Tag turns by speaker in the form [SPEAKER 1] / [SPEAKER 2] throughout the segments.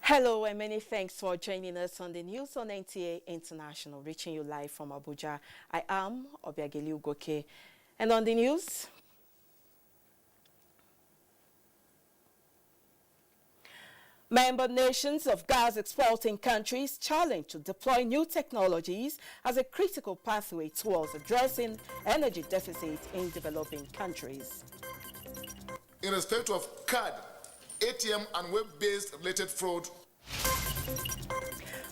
[SPEAKER 1] Hello and many thanks for joining us on the news on NTA International, reaching you live from Abuja. I am Obiageli Ugoke. And on the news, member nations of gas exporting countries challenged to deploy new technologies as a critical pathway towards addressing energy deficit in developing countries.
[SPEAKER 2] In respect of card, ATM and web-based related fraud.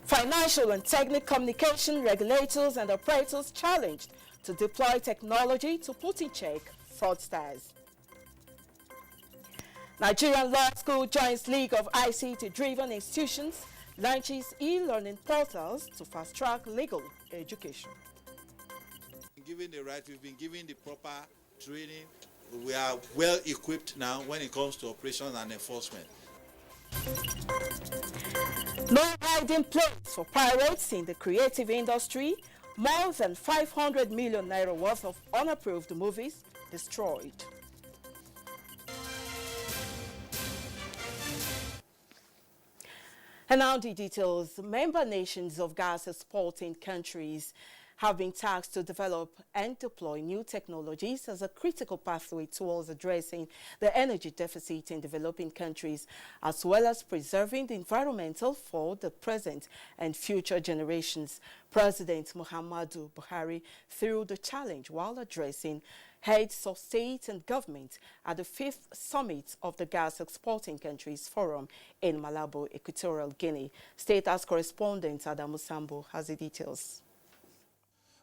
[SPEAKER 1] Financial and technical communication regulators and operators challenged to deploy technology to put in check fraudsters. Nigerian Law School joins League of ICT-driven institutions, launches e-learning portals to fast-track legal education.
[SPEAKER 3] Given the right, we've been given the proper training. We are well equipped now when it comes to operations and enforcement.
[SPEAKER 1] No hiding place for pirates in the creative industry. More than 500 million naira worth of unapproved movies destroyed. And now the details. Member nations of gas exporting countries have been tasked to develop and deploy new technologies as a critical pathway towards addressing the energy deficit in developing countries, as well as preserving the environmental for the present and future generations. President Muhammadu Buhari threw the challenge while addressing heads of state and government at the 5th summit of the Gas Exporting Countries Forum in Malabo, Equatorial Guinea. State House correspondent Adamu Sambo has the details.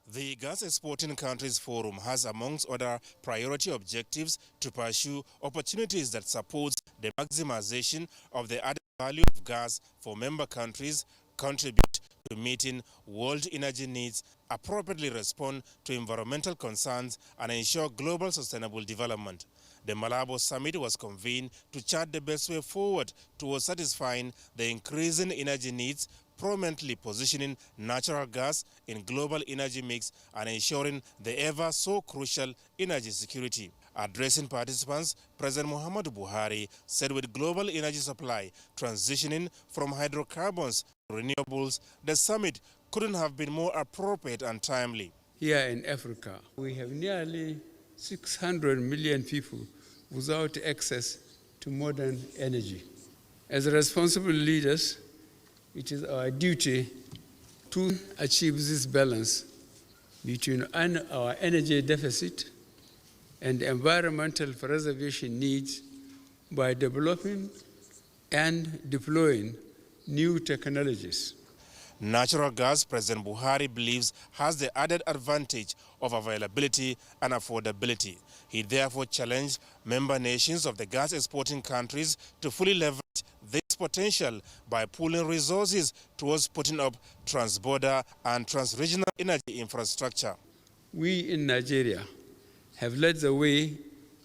[SPEAKER 4] The Gas Exporting Countries Forum has, amongst other priority objectives, to pursue opportunities that support the maximization of the added value of gas for member countries, contribute to meeting world energy needs, appropriately respond to environmental concerns, and ensure global sustainable development. The Malabo Summit was convened to chart the best way forward towards satisfying the increasing energy needs, prominently positioning natural gas in global energy mix and ensuring the ever so crucial energy security. Addressing participants, President Muhammadu Buhari said with global energy supply transitioning from hydrocarbons to renewables, the summit couldn't have been more appropriate and timely.
[SPEAKER 5] Here in Africa, we have nearly 600 million people without access to modern energy. As responsible leaders, it is our duty to achieve this balance between our energy deficit and environmental preservation needs by developing and deploying new technologies.
[SPEAKER 4] Natural gas, President Buhari believes, has the added advantage of availability and affordability. He therefore challenged member nations of the gas exporting countries to fully leverage this potential by pooling resources towards putting up transborder and transregional energy infrastructure.
[SPEAKER 5] We in Nigeria have led the way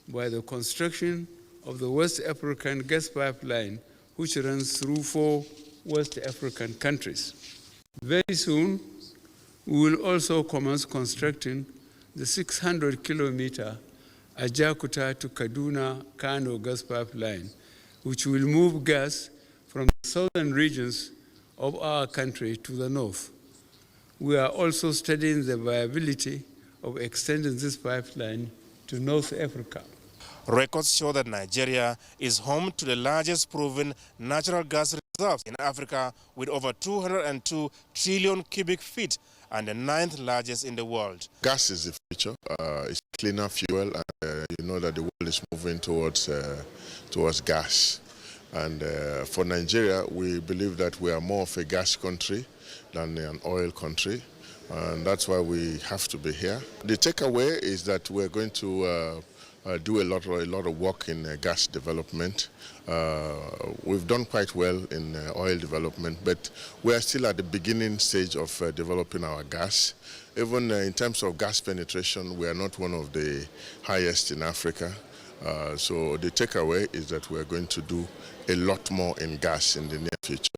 [SPEAKER 5] by the construction of the West African gas pipeline, which runs through 4 West African countries. Very soon, we will also commence constructing the 600-kilometer Ajakuta to Kaduna-Kano gas pipeline, which will move gas from the southern regions of our country to the north. We are also studying the viability of extending this pipeline to North Africa.
[SPEAKER 4] Records show that Nigeria is home to the largest proven natural gas reserves in Africa, with over 202 trillion cubic feet and the 9th largest in the world.
[SPEAKER 6] Gas is the future. It's cleaner fuel, and you know that the world is moving towards gas. And for Nigeria, we believe that we are more of a gas country than an oil country, and that's why we have to be here. The takeaway is that we're going to do a lot of work in gas development. We've done quite well in oil development, but we are still at the beginning stage of developing our gas. Even in terms of gas penetration, we are not one of the highest in Africa. So the takeaway is that we're going to do a lot more in gas in the near future.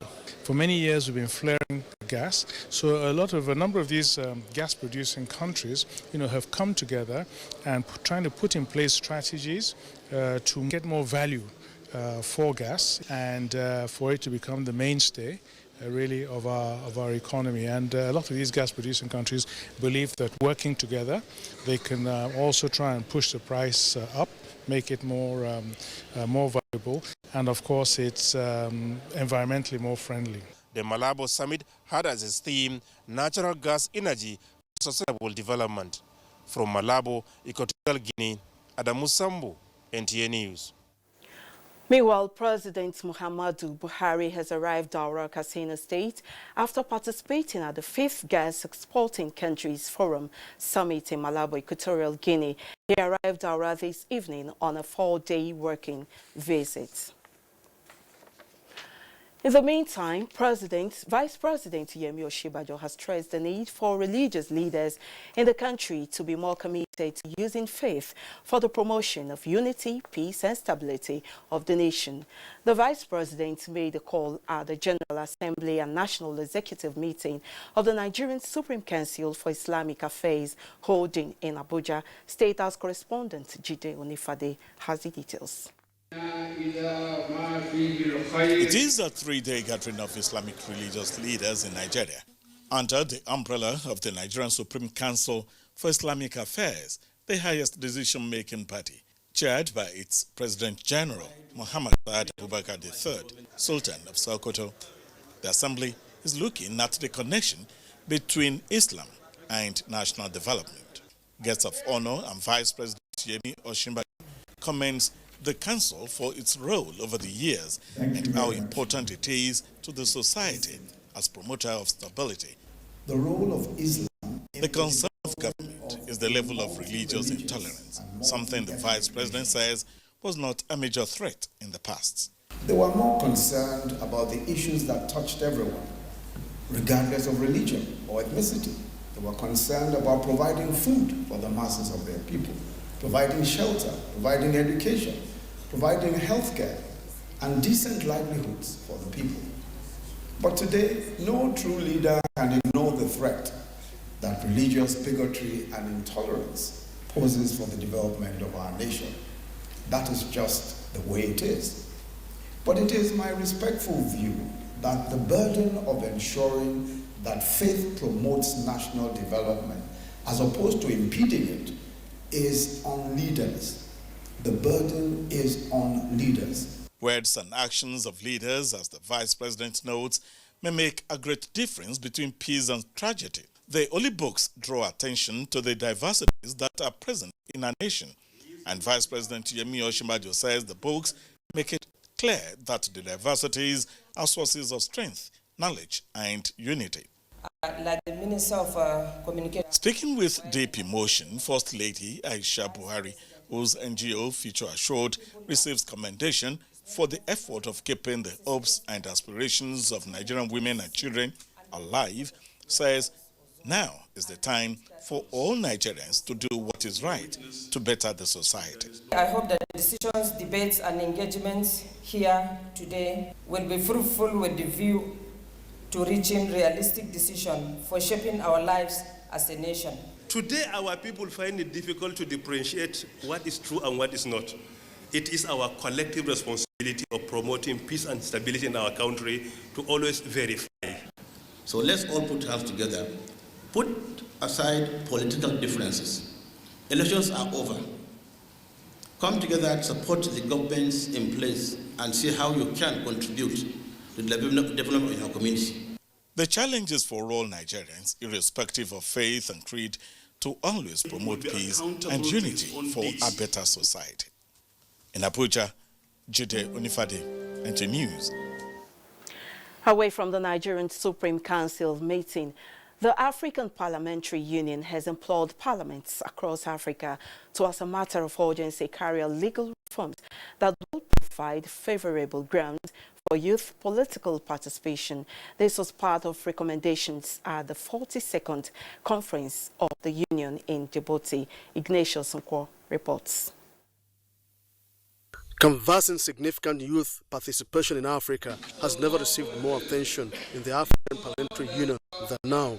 [SPEAKER 7] For many years, we've been flaring gas. So a number of these gas-producing countries, have come together and trying to put in place strategies to get more value for gas and for it to become the mainstay really of our economy. And a lot of these gas producing countries believe that working together they can also try and push the price up, make it more valuable, and of course it's environmentally more friendly.
[SPEAKER 4] The Malabo Summit had as its theme natural gas energy for sustainable development. From Malabo, Equatorial Guinea, Adamu Sambu, NTA News.
[SPEAKER 1] Meanwhile, President Muhammadu Buhari has arrived Daura, Katsina State after participating at the 5th Gas Exporting Countries Forum Summit in Malabo, Equatorial Guinea. He arrived Daura this evening on a 4-day working visit. In the meantime, Vice President Yemi Osinbajo has stressed the need for religious leaders in the country to be more committed to using faith for the promotion of unity, peace and stability of the nation. The Vice President made a call at the General Assembly and National Executive Meeting of the Nigerian Supreme Council for Islamic Affairs holding in Abuja. State House correspondent Jide Onifade has the details.
[SPEAKER 8] It is a 3-day gathering of Islamic religious leaders in Nigeria under the umbrella of the Nigerian Supreme Council for Islamic Affairs, the highest decision-making party, chaired by its President General Muhammad Saad Abubakar III, Sultan of Sokoto. The assembly is looking at the connection between Islam and national development. Guests of honor and Vice President Yemi Osinbajo commends the council for its role over the years and how important it is to the society as promoter of stability.
[SPEAKER 9] The role of Islam.
[SPEAKER 8] The concern of government is the level of religious intolerance, something the Vice President says was not a major threat in the past.
[SPEAKER 9] They were more concerned about the issues that touched everyone, regardless of religion or ethnicity. They were concerned about providing food for the masses of their people, providing shelter, providing education, providing healthcare, and decent livelihoods for the people. But today, no true leader can ignore the threat that religious bigotry and intolerance poses for the development of our nation. That is just the way it is. But it is my respectful view that the burden of ensuring that faith promotes national development, as opposed to impeding it, is on leaders. The burden is on leaders.
[SPEAKER 8] Words and actions of leaders, as the Vice President notes, may make a great difference between peace and tragedy. The holy books draw attention to the diversities that are present in our nation. And Vice President Yemi Osinbajo says the books make it clear that the diversities are sources of strength, knowledge, and unity.
[SPEAKER 10] Like the Minister of Communication.
[SPEAKER 8] Speaking with deep emotion, First Lady Aisha Buhari, whose NGO Future Assured receives commendation for the effort of keeping the hopes and aspirations of Nigerian women and children alive, says now is the time for all Nigerians to do what is right to better the society.
[SPEAKER 10] I hope that the decisions, debates, and engagements here today will be fruitful with the view to reaching realistic decisions for shaping our lives as a nation.
[SPEAKER 11] Today, our people find it difficult to differentiate what is true and what is not. It is our collective responsibility of promoting peace and stability in our country to always verify.
[SPEAKER 12] So let's all put hands together. Put aside political differences. Elections are over. Come together and support the governments in place and see how you can contribute to the development of your community.
[SPEAKER 8] The challenge is for all Nigerians, irrespective of faith and creed, to always promote peace and unity for a better society. In Abuja, Jide Onifade, NTA News.
[SPEAKER 1] Away from the Nigerian Supreme Council meeting, the African Parliamentary Union has implored parliaments across Africa to, as a matter of urgency, carry out legal reforms that will provide favorable grounds for youth political participation. This was part of recommendations at the 42nd Conference of the Union in Djibouti. Ignatius Nkwo reports.
[SPEAKER 13] Canvassing significant youth participation in Africa has never received more attention in the African Parliamentary Union than now.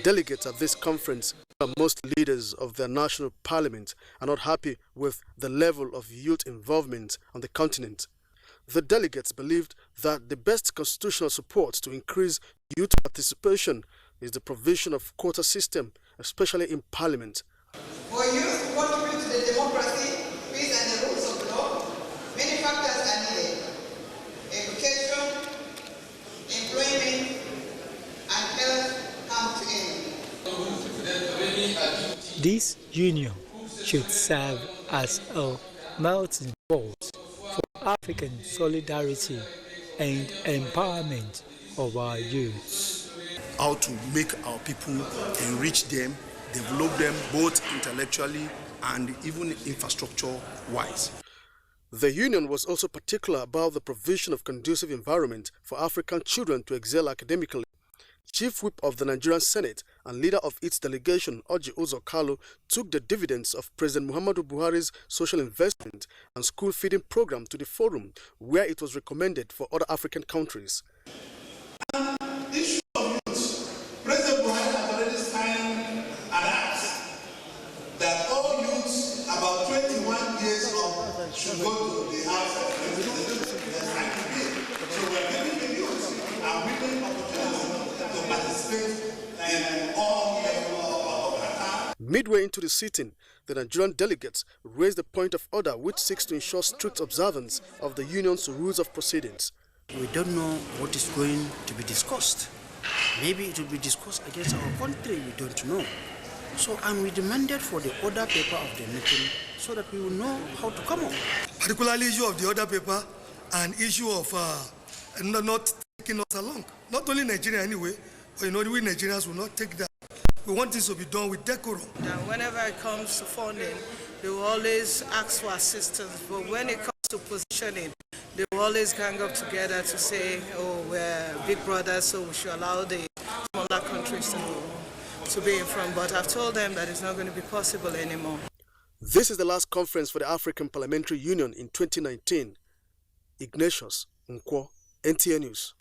[SPEAKER 13] Delegates at this conference, most leaders of their national parliament, are not happy with the level of youth involvement on the continent. The delegates believed that the best constitutional support to increase youth participation is the provision of quota system, especially in parliament.
[SPEAKER 14] For youth to contribute to the democracy, peace and the rules of law, many factors are needed. Education, employment, and health come to end.
[SPEAKER 15] This union should serve as a melting pot for African solidarity and empowerment of our youths.
[SPEAKER 16] How to make our people, enrich them, develop them both intellectually and even infrastructure-wise.
[SPEAKER 13] The union was also particular about the provision of conducive environment for African children to excel academically. Chief Whip of the Nigerian Senate and leader of its delegation, Orji Uzor Kalu, took the dividends of President Muhammadu Buhari's social investment and school feeding program to the forum, where it was recommended for other African countries.
[SPEAKER 17] Issue of youth. President Buhari has already signed an act that all youths about 21 years old should go to the house of representatives. So we are giving the youth a winning opportunity to participate in all levels of attack.
[SPEAKER 13] Midway into the sitting, the Nigerian delegates raised a point of order which seeks to ensure strict observance of the union's rules of proceedings.
[SPEAKER 18] We don't know what is going to be discussed. Maybe it will be discussed against our country, we don't know. So, and we demanded for the order paper of the meeting so that we will know how to come up.
[SPEAKER 19] Particularly issue of the order paper and issue of not taking us along. Not only Nigeria anyway, but we Nigerians will not take that. We want this to be done with decorum.
[SPEAKER 20] Whenever it comes to funding, they will always ask for assistance, but when it comes to positioning, they will always gang up together to say, oh, we're big brothers, so we should allow the smaller countries to be in front. But I've told them that it's not going to be possible anymore.
[SPEAKER 13] This is the last conference for the African Parliamentary Union in 2019. Ignatius Nkwo, NTN News.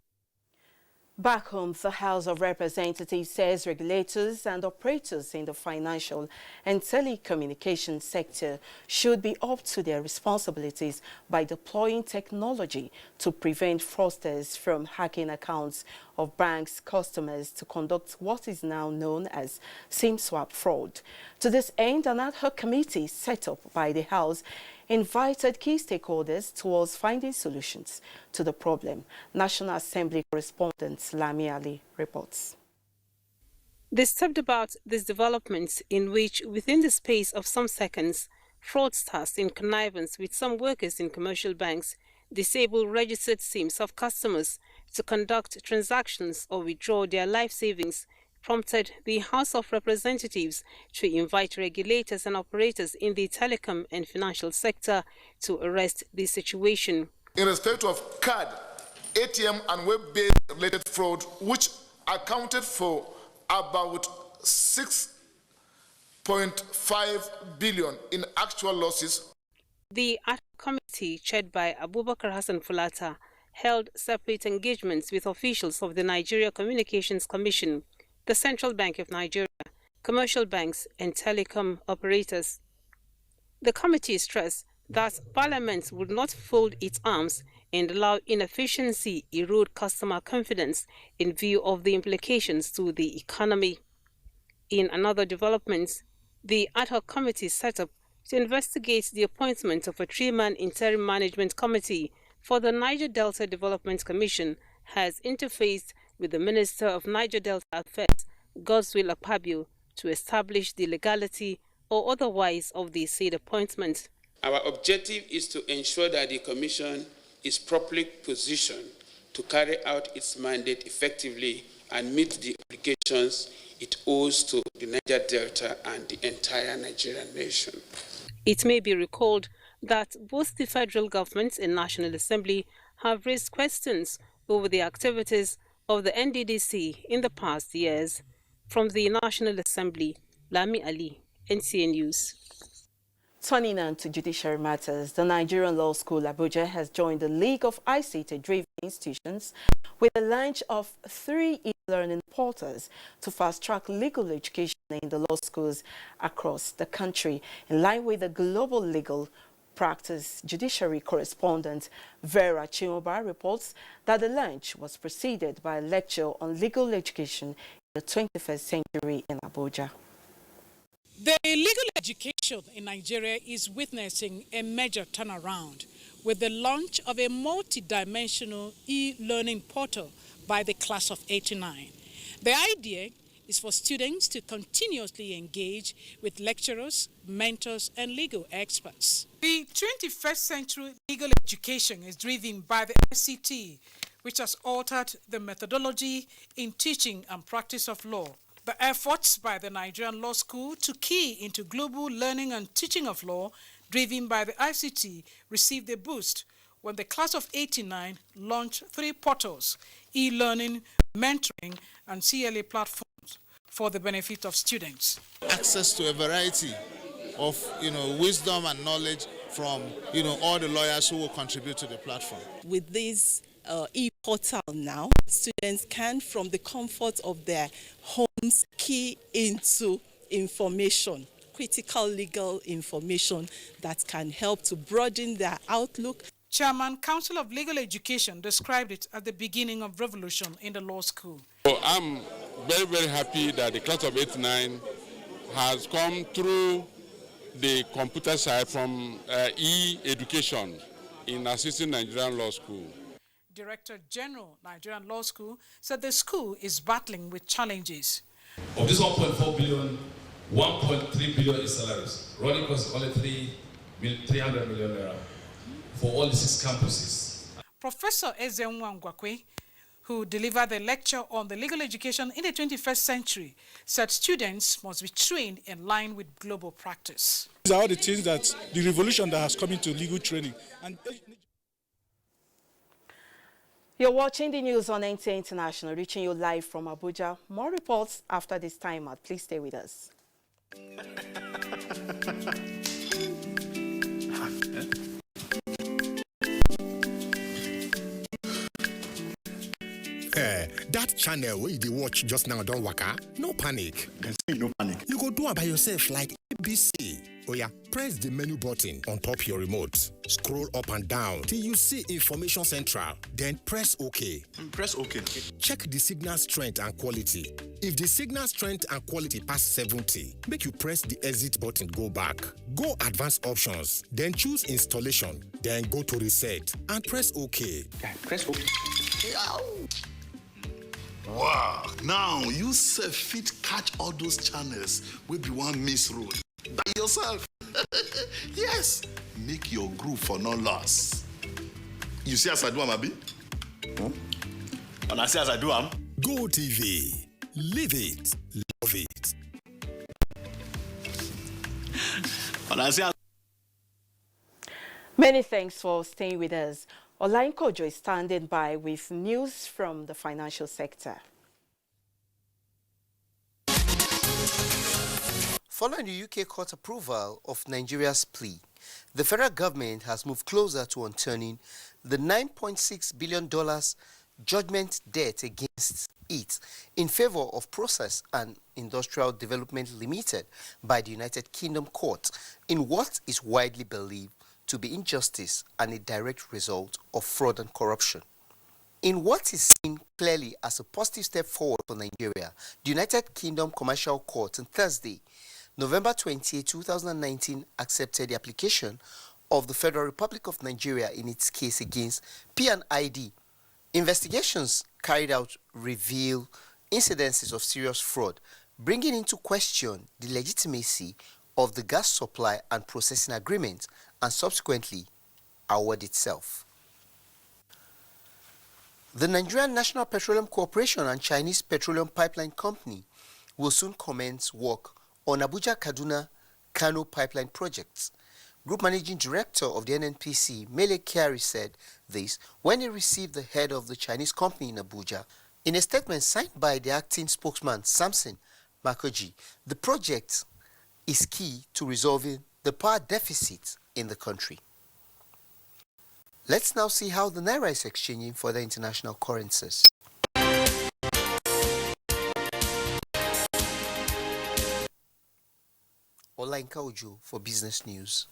[SPEAKER 1] Back home, the House of Representatives says regulators and operators in the financial and telecommunications sector should be up to their responsibilities by deploying technology to prevent fraudsters from hacking accounts of banks' customers to conduct what is now known as SIM swap fraud. To this end, an ad hoc committee set up by the House invited key stakeholders towards finding solutions to the problem. National Assembly correspondent Lami Ali reports.
[SPEAKER 21] They stepped about these developments in which, within the space of some seconds, fraudsters in connivance with some workers in commercial banks disable registered SIMs of customers to conduct transactions or withdraw their life savings, prompted the House of Representatives to invite regulators and operators in the telecom and financial sector to arrest this situation.
[SPEAKER 2] In respect of card, ATM and web-based related fraud, which accounted for about 6.5 billion in actual losses.
[SPEAKER 21] The ad hoc committee, chaired by Abubakar Hassan Fulata, held separate engagements with officials of the Nigeria Communications Commission, the Central Bank of Nigeria, commercial banks and telecom operators. The committee stressed that Parliament would not fold its arms and allow inefficiency erode customer confidence in view of the implications to the economy. In another development, the ad hoc committee set up to investigate the appointment of a three-man interim management committee for the Niger Delta Development Commission has interfaced with the Minister of Niger Delta Affairs, Godswill Akpabio, to establish the legality or otherwise of the said appointment.
[SPEAKER 22] Our objective is to ensure that the Commission is properly positioned to carry out its mandate effectively and meet the obligations it owes to the Niger Delta and the entire Nigerian nation.
[SPEAKER 21] It may be recalled that both the federal government and National Assembly have raised questions over the activities of the NDDC in the past years. From the National Assembly, Lami Ali, NTN News.
[SPEAKER 1] Turning on to judiciary matters, the Nigerian Law School Abuja has joined the League of ICT-driven institutions with the launch of 3 e-learning portals to fast-track legal education in the law schools across the country, in line with the global legal Practice Judiciary correspondent Vera Chinoba reports that the lunch was preceded by a lecture on legal education in the 21st century in Abuja.
[SPEAKER 3] The legal education in Nigeria is witnessing a major turnaround with the launch of a multi-dimensional e-learning portal by the class of '89. The idea is for students to continuously engage with lecturers, mentors, and legal experts. The 21st century legal education is driven by the ICT, which has altered the methodology in teaching and practice of law. The efforts by the Nigerian Law School to key into global learning and teaching of law, driven by the ICT, received a boost when the class of '89 launched 3 portals: e-learning, mentoring, and CLA platforms for the benefit of students.
[SPEAKER 5] Access to a variety of wisdom and knowledge from all the lawyers who will contribute to the platform.
[SPEAKER 23] With this e-portal now, students can, from the comfort of their homes, key into information, critical legal information that can help to broaden their outlook.
[SPEAKER 3] Chairman, Council of Legal Education described it as the beginning of revolution in the law school.
[SPEAKER 24] So I'm very, very happy that the class of '89 has come through the computer side from e-education in assisting Nigerian Law School.
[SPEAKER 3] Director General, Nigerian Law School, said the school is battling with challenges.
[SPEAKER 25] Of this 1.4 billion, 1.3 billion is salaries. Running costs only 300 million naira for all the 6 campuses.
[SPEAKER 3] Professor Ezenwa Ngwakwe, who delivered the lecture on the legal education in the 21st century, said students must be trained in line with global practice.
[SPEAKER 7] These are all the things that the revolution that has come into legal training.
[SPEAKER 1] You're watching the news on NTA International, reaching you live from Abuja. More reports after this time out. Please stay with us.
[SPEAKER 26] That channel where you watch just now don't waka, no panic. No panic. You go do it by yourself like ABC. Oh yeah, press the menu button on top your remote. Scroll up and down till you see Information Central. Then press OK.
[SPEAKER 16] Press OK.
[SPEAKER 26] Check the signal strength and quality. If the signal strength and quality pass 70, make you press the exit button, go back. Go advanced options, then choose installation, then go to reset and press OK.
[SPEAKER 16] Press OK. Wow, now you self fit catch all those channels will be one miss road by yourself. Yes, make your group for no loss. You see as I do, Abi? And I see as I do,
[SPEAKER 26] Go TV, live it, love it.
[SPEAKER 16] And I see as
[SPEAKER 1] Many thanks for staying with us. Olain Kojo is standing by with news from the financial sector.
[SPEAKER 27] Following the UK court approval of Nigeria's plea, the federal government has moved closer to unturning the $9.6 billion judgment debt against it in favor of Process and Industrial Development Limited by the United Kingdom court in what is widely believed to be injustice and a direct result of fraud and corruption. In what is seen clearly as a positive step forward for Nigeria, the United Kingdom Commercial Court on Thursday, November 28, 2019, accepted the application of the Federal Republic of Nigeria in its case against P&ID. Investigations carried out reveal incidences of serious fraud, bringing into question the legitimacy of the gas supply and processing agreement and subsequently award itself. The Nigerian National Petroleum Corporation and Chinese Petroleum Pipeline Company will soon commence work on Abuja-Kaduna-Kano pipeline projects. Group Managing Director of the NNPC, Mele Kyari, said this when he received the head of the Chinese company in Abuja. In a statement signed by the acting spokesman, Samson Makoji, the project is key to resolving the power deficit in the country. Let's now see how the Naira is exchanging for the international currencies. Olainka Ojo for Business News.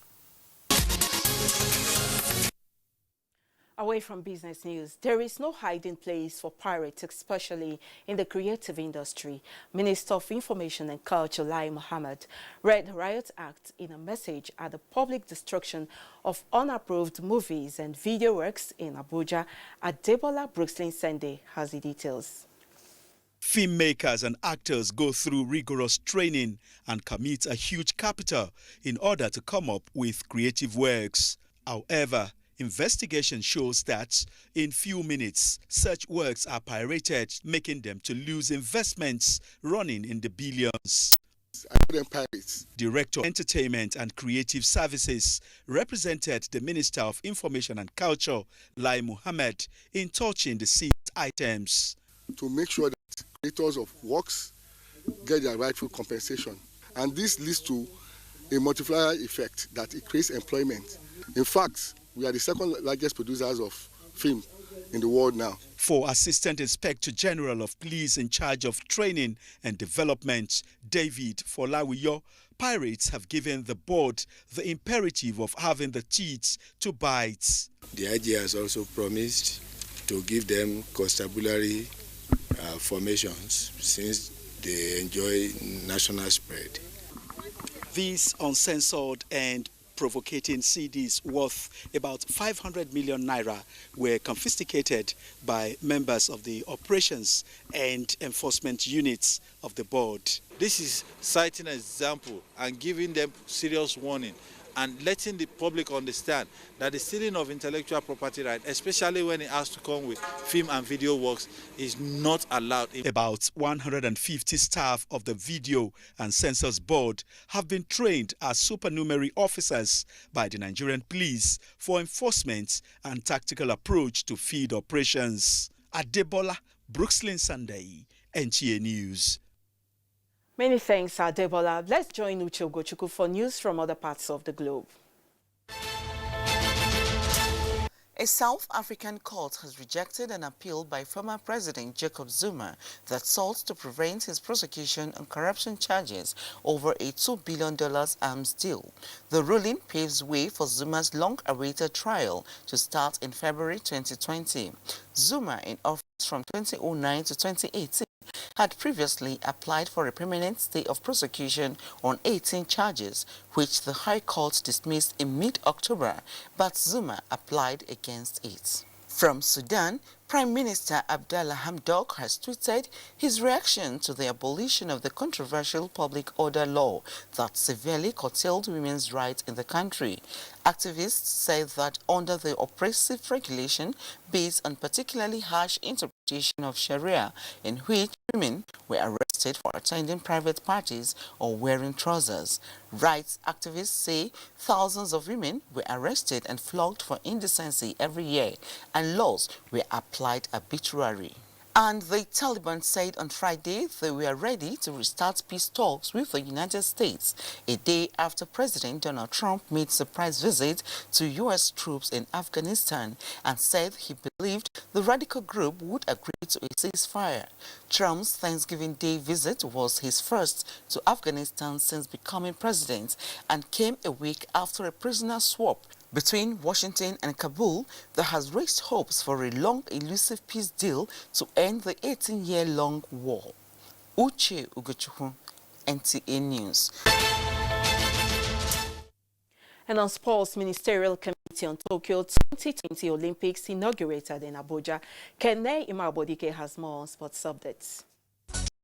[SPEAKER 1] Away from business news, there is no hiding place for pirates, especially in the creative industry. Minister of Information and Culture, Lai Mohammed, read the Riot Act in a message at the public destruction of unapproved movies and video works in Abuja. Adebola Brooklyn Sunday has the details.
[SPEAKER 4] Filmmakers and actors go through rigorous training and commit a huge capital in order to come up with creative works. However, investigation shows that in few minutes, such works are pirated, making them to lose investments running in the billions. Director of Entertainment and Creative Services represented the Minister of Information and Culture, Lai Mohammed, in touching the seized items.
[SPEAKER 6] To make sure that creators of works get their rightful compensation. And this leads to a multiplier effect that it creates employment. In fact, we are the second largest producers of film in the world now.
[SPEAKER 4] For Assistant Inspector General of Police in charge of training and development, David Folawiyo, pirates have given the board the imperative of having the teeth to bite.
[SPEAKER 8] The IG has also promised to give them constabulary formations since they enjoy national spread.
[SPEAKER 4] These uncensored and provocating CDs worth about 500 million naira were confiscated by members of the operations and enforcement units of the board.
[SPEAKER 9] This is citing an example and giving them serious warning and letting the public understand that the stealing of intellectual property rights, especially when it has to come with film and video works, is not allowed.
[SPEAKER 4] About 150 staff of the Video and Censors Board have been trained as supernumerary officers by the Nigerian police for enforcement and tactical approach to field operations. Adebola Brooklyn Sunday, NTA News.
[SPEAKER 1] Many thanks, Adebola. Let's join Uche Ugochukwu for news from other parts of the globe.
[SPEAKER 10] A South African court has rejected an appeal by former President Jacob Zuma that sought to prevent his prosecution on corruption charges over a $2 billion arms deal. The ruling paves way for Zuma's long-awaited trial to start in February 2020. Zuma, in office from 2009 to 2018, had previously applied for a permanent stay of prosecution on 18 charges, which the High Court dismissed in mid-October, but Zuma applied against it. From Sudan, Prime Minister Abdallah Hamdok has tweeted his reaction to the abolition of the controversial public order law that severely curtailed women's rights in the country. Activists say that under the oppressive regulation based on particularly harsh interpretation of Sharia, in which women were arrested for attending private parties or wearing trousers. Rights activists say thousands of women were arrested and flogged for indecency every year, and laws were applied arbitrarily. And the Taliban said on Friday they were ready to restart peace talks with the United States, a day after President Donald Trump made a surprise visit to U.S. troops in Afghanistan and said he believed the radical group would agree to a ceasefire. Trump's Thanksgiving Day visit was his first to Afghanistan since becoming president and came a week after a prisoner swap between Washington and Kabul that has raised hopes for a long, elusive peace deal to end the 18-year-long war. Uche Ugochukwu, NTA News.
[SPEAKER 1] And on sports, Ministerial Committee on Tokyo 2020 Olympics inaugurated in Abuja. Kene Imabodike has more on sports updates.